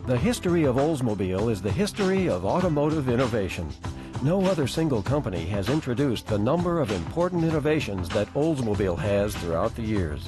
The history of Oldsmobile is the history of automotive innovation. No other single company has introduced the number of important innovations that Oldsmobile has throughout the years.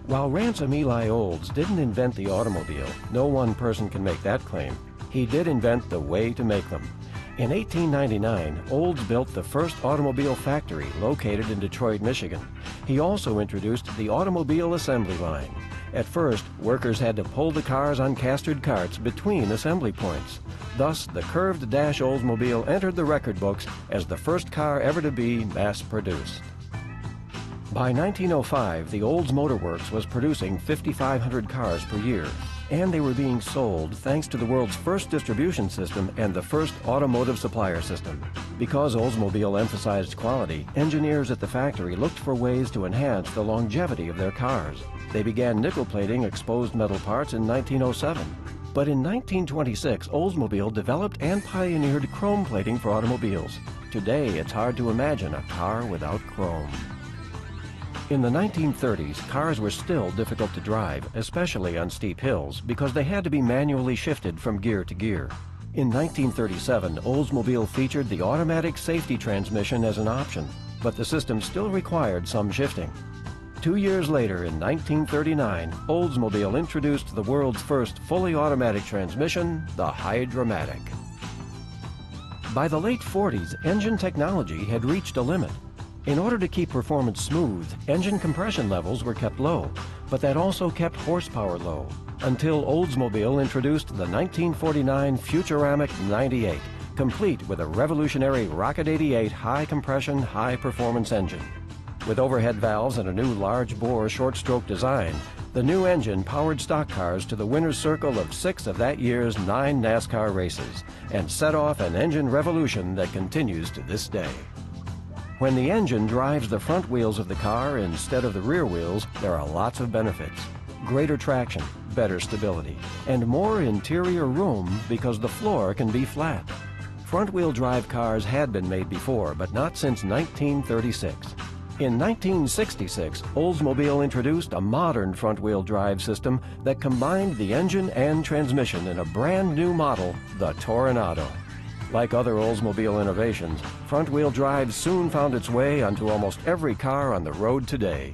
While Ransom Eli Olds didn't invent the automobile, no one person can make that claim. He did invent the way to make them. In 1899, Olds built the first automobile factory located in Detroit, Michigan. He also introduced the automobile assembly line. At first, workers had to pull the cars on castered carts between assembly points. Thus, the curved dash Oldsmobile entered the record books as the first car ever to be mass-produced. By 1905, the Olds Motor Works was producing 5,500 cars per year, and they were being sold thanks to the world's first distribution system and the first automotive supplier system. Because Oldsmobile emphasized quality, engineers at the factory looked for ways to enhance the longevity of their cars. They began nickel plating exposed metal parts in 1907. But in 1926, Oldsmobile developed and pioneered chrome plating for automobiles. Today, it's hard to imagine a car without chrome. In the 1930s, cars were still difficult to drive, especially on steep hills, because they had to be manually shifted from gear to gear. In 1937, Oldsmobile featured the automatic safety transmission as an option, but the system still required some shifting. 2 years later, in 1939, Oldsmobile introduced the world's first fully automatic transmission, the Hydramatic. By the late 40s, engine technology had reached a limit. In order to keep performance smooth, engine compression levels were kept low, but that also kept horsepower low, until Oldsmobile introduced the 1949 Futuramic 98, complete with a revolutionary Rocket 88 high-compression, high-performance engine. With overhead valves and a new large-bore short-stroke design, the new engine powered stock cars to the winner's circle of 6 of that year's 9 NASCAR races, and set off an engine revolution that continues to this day. When the engine drives the front wheels of the car instead of the rear wheels, there are lots of benefits. Greater traction, better stability, and more interior room because the floor can be flat. Front-wheel drive cars had been made before, but not since 1936. In 1966, Oldsmobile introduced a modern front-wheel drive system that combined the engine and transmission in a brand new model, the Toronado. Like other Oldsmobile innovations, front-wheel drive soon found its way onto almost every car on the road today.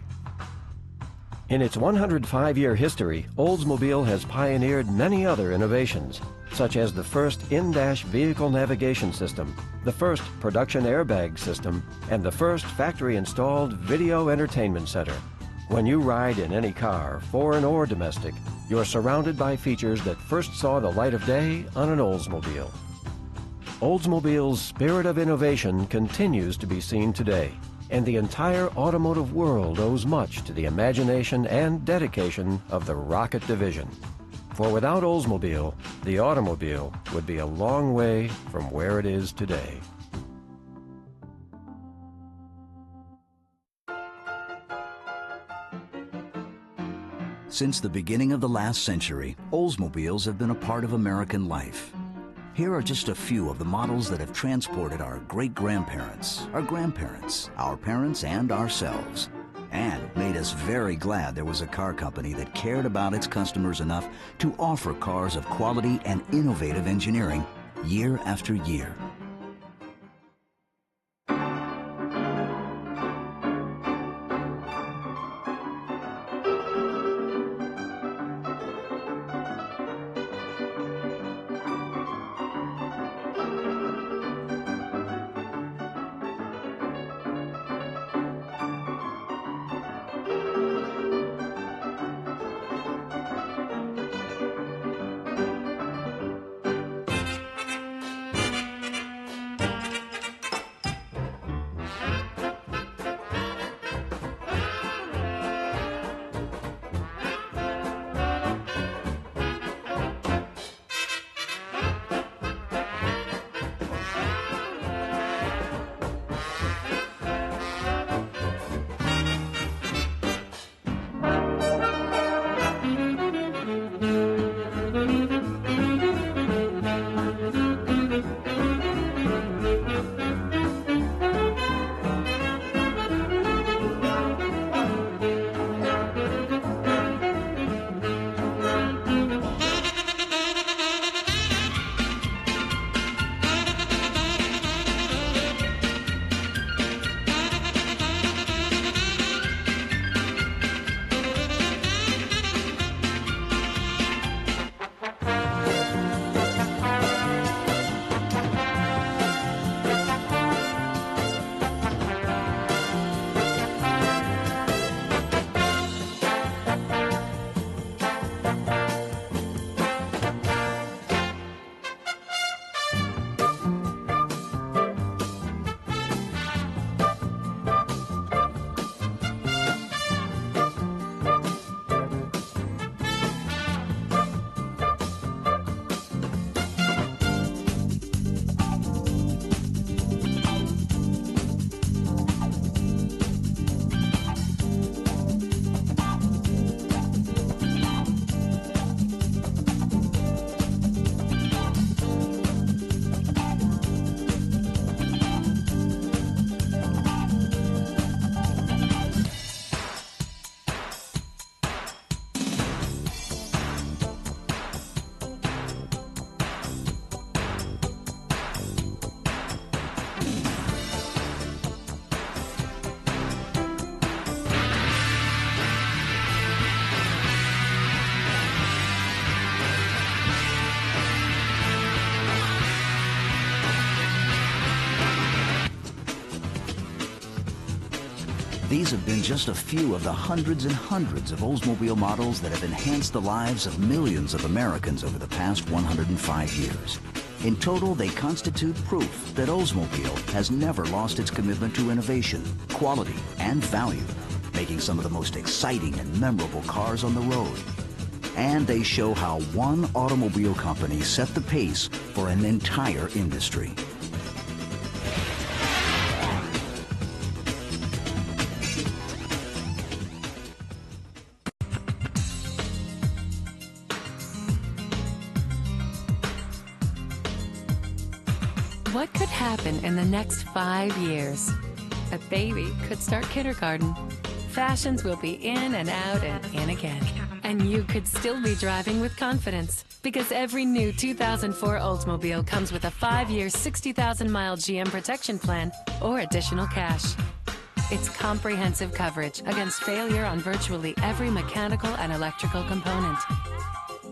In its 105-year history, Oldsmobile has pioneered many other innovations, such as the first in-dash vehicle navigation system, the first production airbag system, and the first factory-installed video entertainment center. When you ride in any car, foreign or domestic, you're surrounded by features that first saw the light of day on an Oldsmobile. Oldsmobile's spirit of innovation continues to be seen today, and the entire automotive world owes much to the imagination and dedication of the Rocket division. For without Oldsmobile, the automobile would be a long way from where it is today. Since the beginning of the last century, Oldsmobiles have been a part of American life. Here are just a few of the models that have transported our great-grandparents, our grandparents, our parents, and ourselves, and made us very glad there was a car company that cared about its customers enough to offer cars of quality and innovative engineering year after year. These have been just a few of the hundreds and hundreds of Oldsmobile models that have enhanced the lives of millions of Americans over the past 105 years. In total, they constitute proof that Oldsmobile has never lost its commitment to innovation, quality, and value, making some of the most exciting and memorable cars on the road. And they show how one automobile company set the pace for an entire industry. What could happen in the next 5 years? A baby could start kindergarten. Fashions will be in and out and in again. And you could still be driving with confidence, because every new 2004 Oldsmobile comes with a 5-year, 60,000-mile GM protection plan or additional cash. It's comprehensive coverage against failure on virtually every mechanical and electrical component.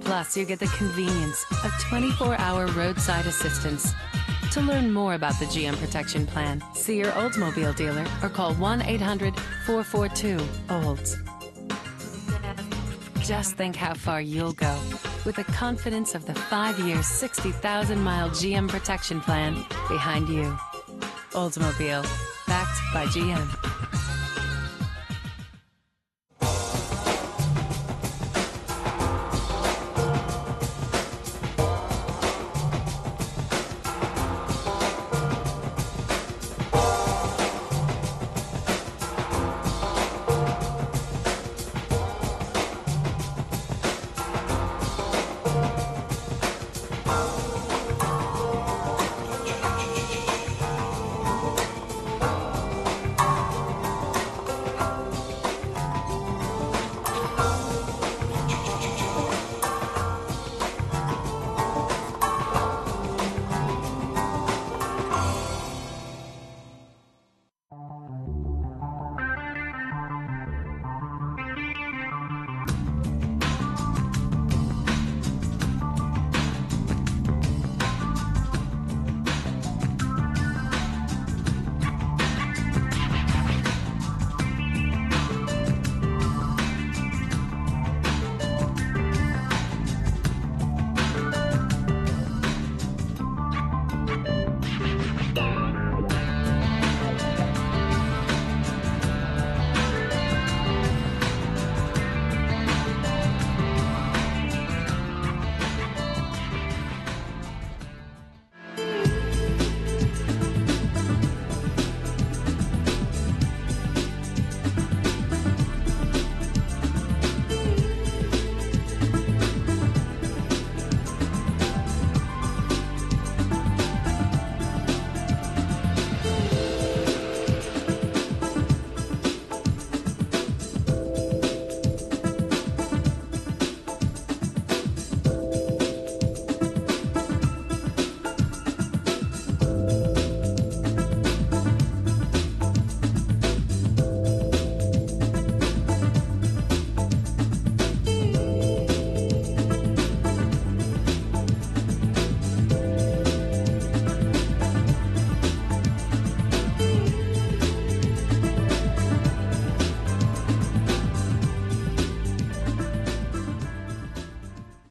Plus, you get the convenience of 24-hour roadside assistance. To learn more about the GM Protection Plan, see your Oldsmobile dealer or call 1-800-442-OLDS. Just think how far you'll go with the confidence of the 5-year, 60,000-mile GM Protection Plan behind you. Oldsmobile, backed by GM.